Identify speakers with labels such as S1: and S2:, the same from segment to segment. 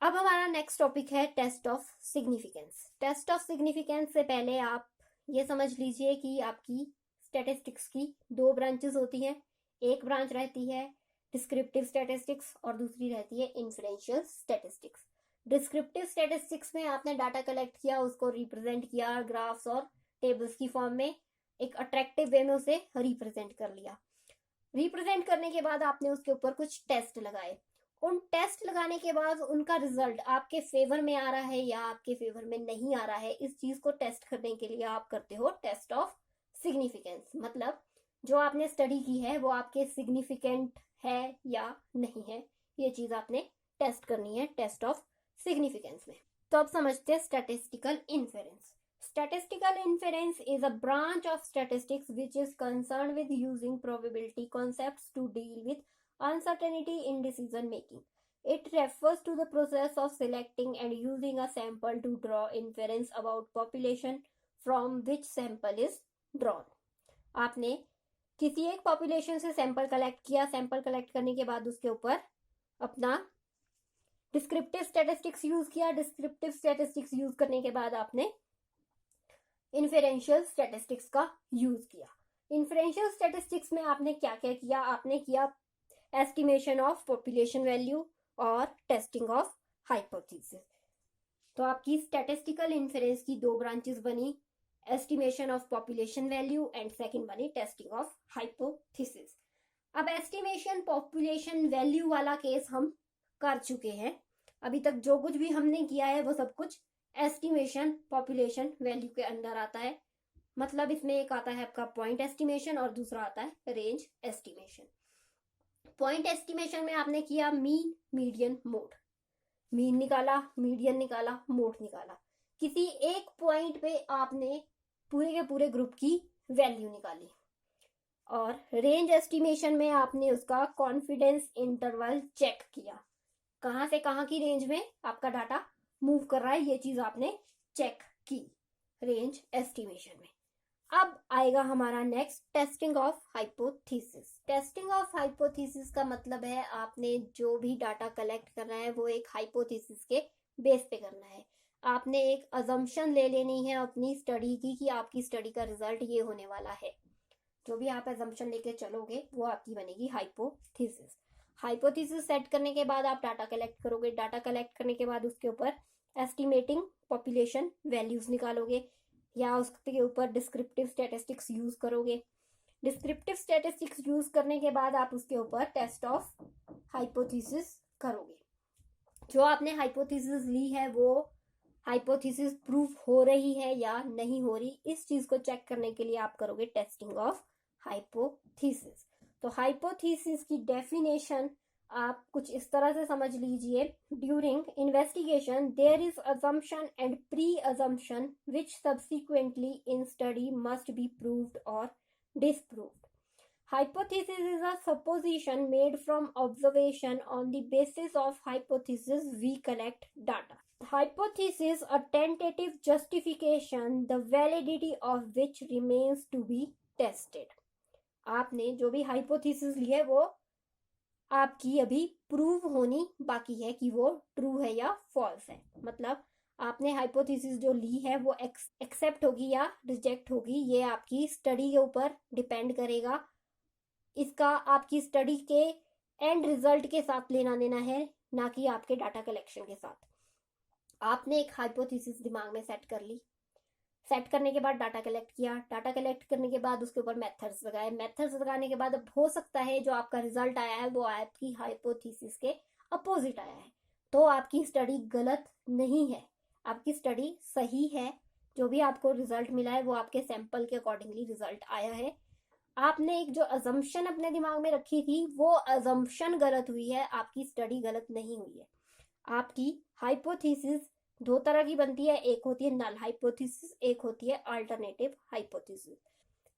S1: अब हमारा next topic है test of significance. Test of significance से पहले आप ये समझ लीजिए कि आपकी स्टैटिस्टिक्स की दो ब्रांचेस होती हैं। एक ब्रांच रहती है डिस्क्रिप्टिव स्टैटिस्टिक्स और दूसरी रहती है इन्फरेंशियल स्टैटिस्टिक्स। डिस्क्रिप्टिव स्टैटिस्टिक्स में आपने डाटा कलेक्ट किया, उसको रिप्रेजेंट किया ग्राफ्स और टेबल्स की फॉर्म में, एक अट्रैक्टिव वे में उसे रिप्रेजेंट कर लिया। रिप्रेजेंट करने के बाद आपने उसके ऊपर कुछ टेस्ट लगाए। उन टेस्ट लगाने के बाद उनका रिजल्ट आपके फेवर में आ रहा है या आपके फेवर में नहीं आ रहा है, इस चीज को टेस्ट करने के लिए आप करते हो टेस्ट ऑफ सिग्निफिकेंस। मतलब जो आपने स्टडी की है वो आपके सिग्निफिकेंट है या नहीं है, ये चीज आपने टेस्ट करनी है टेस्ट ऑफ सिग्निफिकेंस में। तो अब समझते हैं statistical inference. Statistical inference is a branch of statistics which is concerned with using probability concepts to deal with uncertainty in decision making. It refers to the process of selecting and using a sample to draw inference about population from which sample is drawn. आपने किसी एक population से sample collect किया, sample collect करने के बाद उसके ऊपर अपना डिस्क्रिप्टिव स्टैटिस्टिक्स यूज किया। डिस्क्रिप्टिव स्टैटिस्टिक्स यूज करने के बाद आपने इन्फेरेंशियल स्टैटिस्टिक्स का यूज किया। इन्फेरेंशियल स्टैटिस्टिक्स में आपने क्या क्या किया? आपने किया एस्टिमेशन ऑफ पॉपुलेशन वैल्यू और टेस्टिंग ऑफ हाइपोथेसिस। तो आपकी स्टैटिस्टिकल इन्फेरेंस की दो ब्रांचेस बनी, estimation of population value and second बनी टेस्टिंग ऑफ हाइपोथेसिस। अब एस्टिमेशन पॉपुलेशन वैल्यू वाला केस हम कर चुके हैं। अभी तक जो कुछ भी हमने किया है वो सब कुछ एस्टिमेशन पॉपुलेशन वैल्यू के अंदर आता है। मतलब इसमें एक आता है आपका पॉइंट एस्टिमेशन और दूसरा आता है रेंज एस्टिमेशन। पॉइंट एस्टिमेशन में आपने किया मीन, मीडियन, मोड। मीन निकाला, मीडियन निकाला, मोड निकाला। किसी एक पॉइंट पे आपने पूरे के पूरे ग्रुप की वैल्यू निकाली। और रेंज एस्टिमेशन में आपने उसका कॉन्फिडेंस इंटरवल चेक किया, कहां से कहां की रेंज में आपका डाटा मूव कर रहा है, ये चीज आपने चेक की रेंज एस्टिमेशन में। अब आएगा हमारा next testing of hypothesis. Testing of hypothesis का मतलब है आपने जो भी डाटा कलेक्ट करना है वो एक हाइपोथेसिस के बेस पे करना है। आपने एक अजम्पशन ले लेनी है अपनी स्टडी की कि आपकी स्टडी का रिजल्ट ये होने वाला है। जो भी आप अजम्पशन लेके चलोगे वो आपकी बनेगी हाइपोथेसिस। हाइपोथेसिस सेट करने के बाद आप डाटा कलेक्ट करोगे। डाटा कलेक्ट करने के बाद उसके ऊपर एस्टिमेटिंग पॉपुलेशन वैल्यूज निकालोगे या उसके ऊपर डिस्क्रिप्टिव स्टैटिस्टिक्स यूज करोगे। डिस्क्रिप्टिव स्टैटिस्टिक्स यूज करने के बाद आप उसके ऊपर टेस्ट ऑफ हाइपोथेसिस करोगे। जो आपने हाइपोथेसिस ली है वो हाइपोथेसिस प्रूफ हो रही है या नहीं हो रही, इस चीज को चेक करने के लिए आप करोगे टेस्टिंग ऑफ हाइपोथेसिस। तो हाइपोथेसिस की डेफिनेशन आप कुछ इस तरह से समझ लीजिए। During investigation there is assumption and pre assumption which subsequently in study must be proved और disproved. Hypothesis is a supposition made from observation. On the basis of hypothesis, we collect data. Hypothesis, a tentative justification, the validity of which remains to be tested. आपने जो भी hypothesis ली है वो आपकी अभी prove होनी बाकी है कि वो ट्रू है या फॉल्स है। मतलब आपने हाइपोथेसिस जो ली है वो एक्सेप्ट होगी या रिजेक्ट होगी, ये आपकी स्टडी के ऊपर डिपेंड करेगा। इसका आपकी स्टडी के एंड रिजल्ट के साथ लेना देना है, ना कि आपके डाटा कलेक्शन के साथ। आपने एक हाइपोथेसिस दिमाग में सेट कर ली। सेट करने के बाद डाटा कलेक्ट किया। डाटा कलेक्ट करने के बाद उसके ऊपर मेथड्स लगाए। मेथड्स लगाने के बाद अब हो सकता है जो आपका रिजल्ट आया है वो आपकी हाइपोथेसिस के अपोजिट आया है, तो आपकी स्टडी गलत नहीं है, आपकी स्टडी सही है। जो भी आपको रिजल्ट मिला है वो आपके सैंपल के अकॉर्डिंगली रिजल्ट आया है। आपने एक जो अजम्पशन अपने दिमाग में रखी थी वो अजम्पशन गलत हुई है, आपकी स्टडी गलत नहीं हुई है। आपकी हाइपोथेसिस दो तरह की बनती है, एक होती है नल हाइपोथेसिस, एक होती है अल्टरनेटिव हाइपोथेसिस।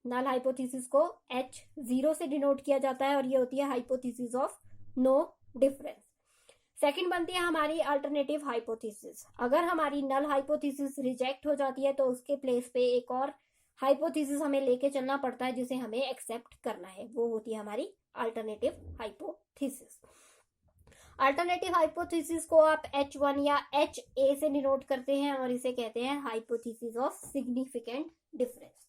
S1: नल हाइपोथेसिस को H0 से डिनोट किया जाता है और ये होती है hypothesis of no difference. Second बनती है हमारी अल्टरनेटिव हाइपोथेसिस। अगर हमारी नल हाइपोथेसिस रिजेक्ट हो जाती है तो उसके प्लेस पे एक और हाइपोथेसिस हमें लेके चलना पड़ता है जिसे हमें एक्सेप्ट करना है, वो होती है हमारी अल्टरनेटिव हाइपोथेसिस। अल्टरनेटिव हाइपोथेसिस को आप H1 या HA से डिनोट करते हैं और इसे कहते हैं हाइपोथेसिस ऑफ सिग्निफिकेंट डिफरेंस।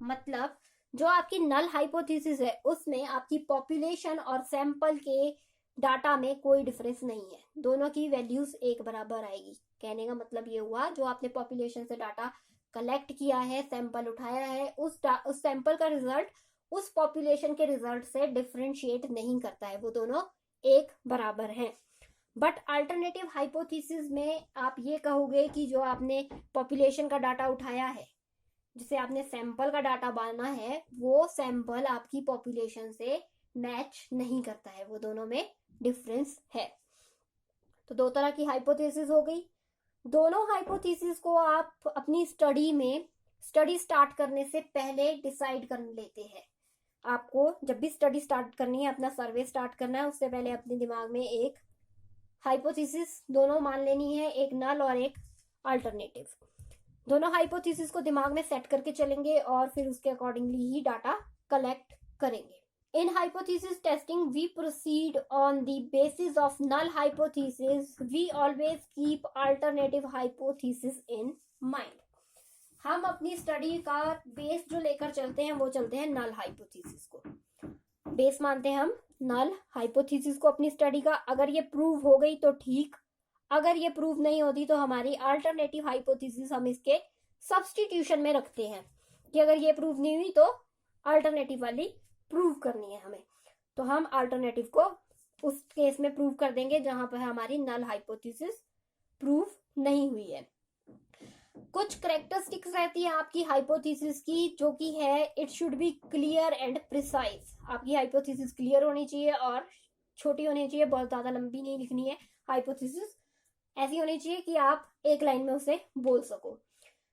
S1: मतलब जो आपकी नल हाइपोथेसिस है उसमें आपकी पॉपुलेशन और सैंपल के डाटा में कोई डिफरेंस नहीं है, दोनों की वैल्यूज एक बराबर आएगी। कहने का मतलब ये हुआ जो आपने पॉपुलेशन से डाटा कलेक्ट किया है, सैंपल उठाया है, उस सैंपल का रिजल्ट उस पॉपुलेशन के रिजल्ट से डिफरेंशिएट नहीं करता है, वो दोनों एक बराबर हैं। बट अल्टरनेटिव हाइपोथेसिस में आप ये कहोगे कि जो आपने पॉपुलेशन का डाटा उठाया है, जिसे आपने सैंपल का डाटा बांधा है, वो सैंपल आपकी पॉपुलेशन से मैच नहीं करता है, वो दोनों में डिफरेंस है। तो दो तरह की हाइपोथेसिस हो गई। दोनों हाइपोथेसिस को आप अपनी स्टडी स्टार्ट करने से पहले डिसाइड कर लेते हैं। आपको जब भी स्टडी स्टार्ट करनी है, अपना सर्वे स्टार्ट करना है, उससे पहले अपने दिमाग में एक हाइपोथेसिस दोनों मान लेनी है, एक नल और एक अल्टरनेटिव। दोनों हाइपोथेसिस को दिमाग में सेट करके चलेंगे और फिर उसके अकॉर्डिंगली ही डाटा कलेक्ट करेंगे। In hypothesis testing, we proceed on the basis of null hypothesis. We always keep alternative hypothesis in mind. हम अपनी स्टडी का बेस जो लेकर चलते हैं वो चलते हैं नल हाइपोथेसिस को। बेस मानते हैं हम नल हाइपोथेसिस को अपनी स्टडी का। अगर ये प्रूव हो गई तो ठीक, अगर ये प्रूव नहीं होती तो हमारी अल्टरनेटिव हाइपोथेसिस हम इसके सब्सटीट्यूशन में रखते हैं कि अगर ये प्रूव नहीं हुई तो अल्टरनेटिव वाली प्रूव करनी है हमें, तो हम अल्टरनेटिव को उस केस में प्रूव कर देंगे जहां पर हमारी नल हाइपोथेसिस प्रूव नहीं हुई है। कुछ कैरेक्टरिस्टिक्स रहती है आपकी हाइपोथेसिस की, जो कि है it should B clear and precise. आपकी हाइपोथेसिस क्लियर होनी चाहिए और छोटी होनी चाहिए, बहुत ज्यादा लंबी नहीं लिखनी है। हाइपोथेसिस ऐसी होनी चाहिए कि आप एक लाइन में उसे बोल सको।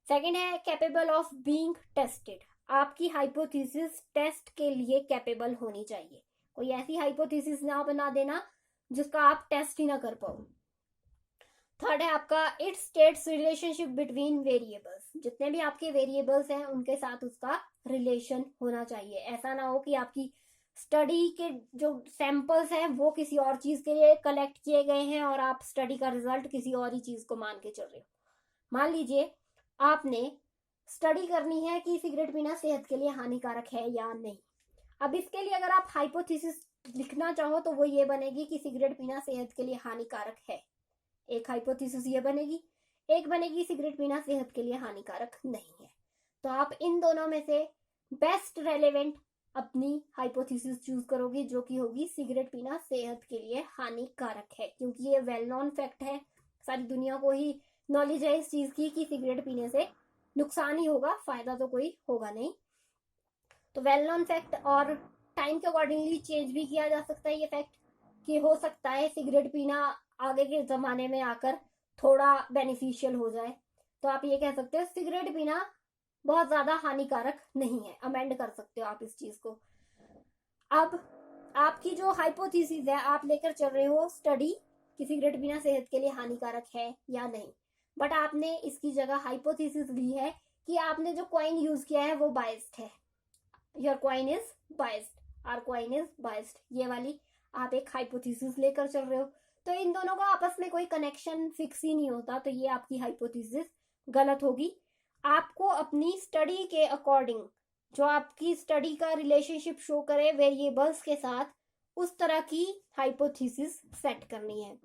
S1: सेकेंड है कैपेबल ऑफ बीइंग टेस्टेड। आपकी हाइपोथेसिस टेस्ट के लिए कैपेबल होनी चाहिए। कोई ऐसी हाइपोथेसिस ना बना देना जिसका आप टेस्ट ही ना कर पाओ। थर्ड है आपका it states relationship between variables. जितने भी आपके वेरिएबल्स हैं उनके साथ उसका रिलेशन होना चाहिए। ऐसा ना हो कि आपकी स्टडी के जो सैंपल्स हैं वो किसी और चीज के लिए कलेक्ट किए गए हैं और आप स्टडी का रिजल्ट किसी और ही चीज को मान के चल रहे हो। मान लीजिए आपने स्टडी करनी है कि सिगरेट पीना सेहत के लिए हानिकारक है या नहीं। अब इसके लिए अगर आप हाइपोथेसिस लिखना चाहो तो वो ये बनेगी कि सिगरेट पीना सेहत के लिए हानिकारक है, एक हाइपोथेसिस ये बनेगी। एक बनेगी सिगरेट पीना सेहत के लिए हानिकारक नहीं है। तो आप इन दोनों में से बेस्ट रेलेवेंट अपनी हाइपोथेसिस चूज करोगे, जो कि होगी सिगरेट पीना सेहत के लिए हानिकारक है, क्योंकि ये वेल नोन फैक्ट है, सारी दुनिया को ही नॉलेज है इस चीज की कि सिगरेट पीने से नुकसान ही होगा, फायदा तो कोई होगा नहीं। तो वेल नोन फैक्ट, और टाइम के अकॉर्डिंगली चेंज भी किया जा सकता है ये फैक्ट कि हो सकता है सिगरेट पीना आगे के जमाने में आकर थोड़ा बेनिफिशियल हो जाए। तो आप ये कह सकते हो सिगरेट पीना बहुत ज्यादा हानिकारक नहीं है, अमेंड कर सकते हो आप इस चीज को। अब आपकी जो हाइपोथेसिस है आप लेकर चल रहे हो स्टडी कि सिगरेट पीना सेहत के लिए हानिकारक है या नहीं, बट आपने इसकी जगह हाइपोथेसिस ली है कि आपने जो कॉइन यूज किया है वो बाइस्ड है। Your coin is biased, our coin is biased, ये वाली आप एक हाइपोथेसिस लेकर चल रहे हो। तो इन दोनों का आपस में कोई कनेक्शन फिक्स ही नहीं होता, तो ये आपकी हाइपोथेसिस गलत होगी। आपको अपनी स्टडी के अकॉर्डिंग जो आपकी स्टडी का रिलेशनशिप शो करे वेरिएबल्स के साथ, उस तरह की हाइपोथेसिस सेट करनी है।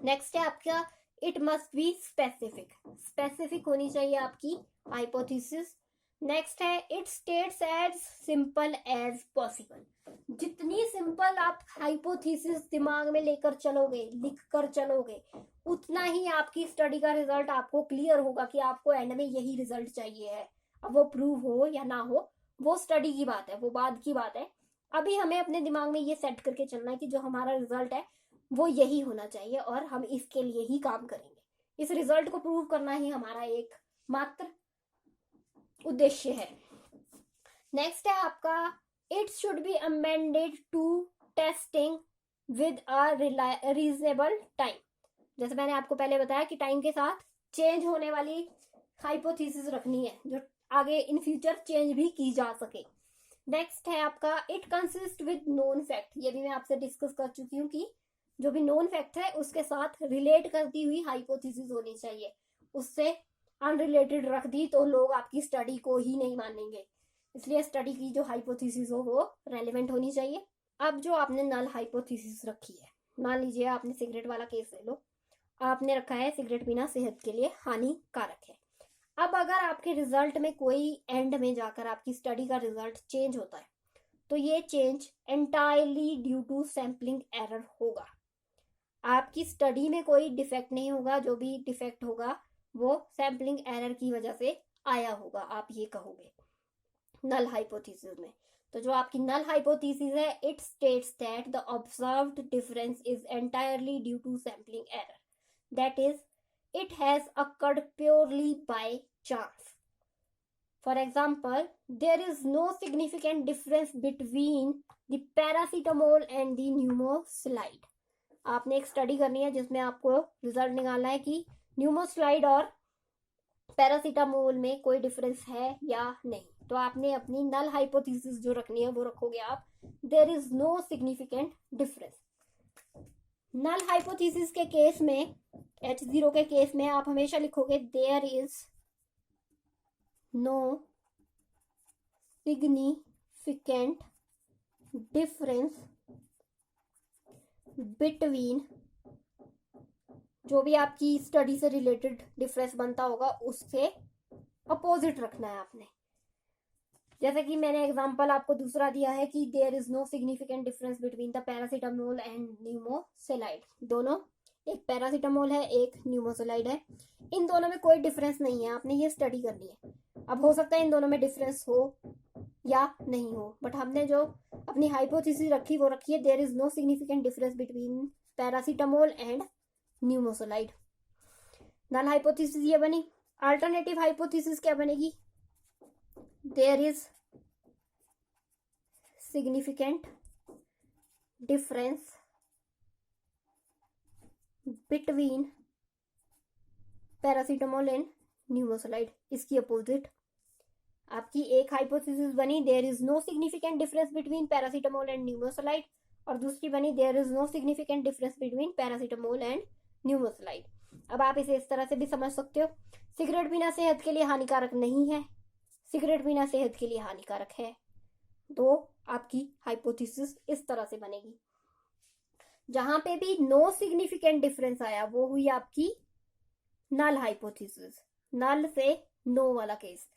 S1: नेक्स्ट है आपका it must be specific. Specific होनी चाहिए आपकी हाइपोथेसिस। नेक्स्ट है it states as simple as possible. जितनी सिंपल आप हाइपोथेसिस दिमाग में लेकर चलोगे, लिख कर चलोगे, उतना ही आपकी स्टडी का रिजल्ट आपको क्लियर होगा कि आपको एंड में यही रिजल्ट चाहिए है। अब वो प्रूव हो या ना हो वो स्टडी की बात है, वो बाद की बात है। अभी हमें अपने दिमाग में ये सेट करके चलना है कि जो हमारा रिजल्ट है वो यही होना चाहिए और हम इसके लिए ही काम करेंगे। इस रिजल्ट को प्रूव करना ही हमारा एक मात्र उद्देश्य है। नेक्स्ट है आपका it should be amended to testing with a reasonable time. जैसे मैंने आपको पहले बताया कि टाइम के साथ चेंज होने वाली हाइपोथेसिस रखनी है जो आगे इन फ्यूचर चेंज भी की जा सके। नेक्स्ट है आपका it consist with known fact. ये भी मैं आपसे डिस्कस कर चुकी हूँ कि जो भी नोन फैक्ट है उसके साथ रिलेट करती हुई हाइपोथेसिस होनी चाहिए। उससे अनरिलेटेड रख दी तो लोग आपकी स्टडी को ही नहीं मानेंगे। इसलिए स्टडी की जो हाइपोथेसिस हो वो रेलेवेंट होनी चाहिए। अब जो आपने नल हाइपोथेसिस रखी है, मान लीजिए आपने सिगरेट वाला केस ले लो, आपने रखा है सिगरेट पीना सेहत के लिए हानिकारक है। अब अगर आपके रिजल्ट में कोई एंड में जाकर आपकी स्टडी का रिजल्ट चेंज होता है तो ये change entirely due to sampling error होगा। आपकी स्टडी में कोई डिफेक्ट नहीं होगा, जो भी डिफेक्ट होगा वो सैम्पलिंग एरर की वजह से आया होगा, आप ये कहोगे नल हाइपोथेसिस में। तो जो आपकी नल हाइपोथेसिस है, it states that the observed difference is entirely due to sampling error, that is it has occurred purely by chance. For example, there is no significant difference between the paracetamol and the pneumocyllide. आपने एक study करनी है जिसमें आपको result निकालना है कि न्यूमोस्लाइड और पैरासीटामोल में कोई डिफरेंस है या नहीं। तो आपने अपनी नल हाइपोथेसिस जो रखनी है वो रखोगे आप, there is no significant difference. Null hypothesis के केस में, H0 के केस में आप हमेशा लिखोगे there is no significant difference between, जो भी आपकी स्टडी से रिलेटेड डिफरेंस बनता होगा उससे अपोजिट रखना है आपने। जैसे कि मैंने एग्जांपल आपको दूसरा दिया है कि there is no significant difference between the paracetamol and nimesulide. दोनों, एक पैरासीटामोल है एक न्यूमोसेलाइड है, इन दोनों में कोई डिफरेंस नहीं है, आपने ये स्टडी करनी है। अब हो सकता है इन दोनों में डिफरेंस हो या नहीं हो, बट हमने जो अपनी हाइपोथेसिस रखी वो रखी है there is no significant difference between paracetamol and nimesulide. Null hypothesis ये बनी। अल्टरनेटिव हाइपोथेसिस क्या बनेगी, there is significant difference between paracetamol and nimesulide. इसकी अपोजिट आपकी एक हाइपोथेसिस बनी there is no significant difference between paracetamol and nimesulide, और दूसरी बनी there is no significant difference between paracetamol and nimesulide. अब आप इसे इस तरह से भी समझ सकते हो, सिगरेट पीना सेहत के लिए हानिकारक नहीं है, सिगरेट पीना सेहत के लिए हानिकारक है। तो आपकी हाइपोथेसिस इस तरह से बनेगी। जहां पे भी नो सिग्निफिकेंट डिफरेंस आया वो हुई आपकी नल हाइपोथेसिस, नल से नो वाला केस।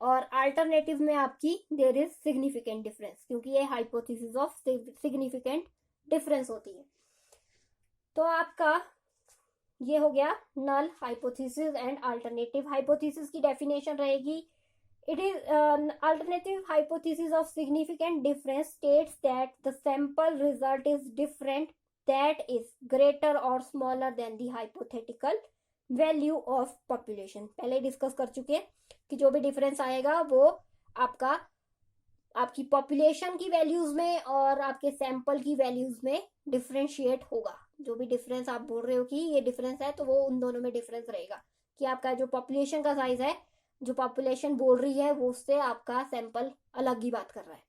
S1: और अल्टरनेटिव में आपकी देयर इज सिग्निफिकेंट डिफरेंस, क्योंकि ये हाइपोथेसिस ऑफ सिग्निफिकेंट डिफरेंस होती है। तो आपका ये हो गया null hypothesis and alternative hypothesis की डेफिनेशन रहेगी। It is alternative hypothesis of significant difference states that the sample result is different that is greater or smaller than the hypothetical value of population। पहले discuss कर चुके हैं कि जो भी difference आएगा वो आपकी पॉपुलेशन की वैल्यूज में और आपके सैंपल की वैल्यूज में डिफरेंशिएट होगा। जो भी डिफरेंस आप बोल रहे हो कि ये डिफरेंस है तो वो उन दोनों में डिफरेंस रहेगा कि आपका जो पॉपुलेशन का साइज है, जो पॉपुलेशन बोल रही है वो उससे आपका सैंपल अलग ही बात कर रहा है।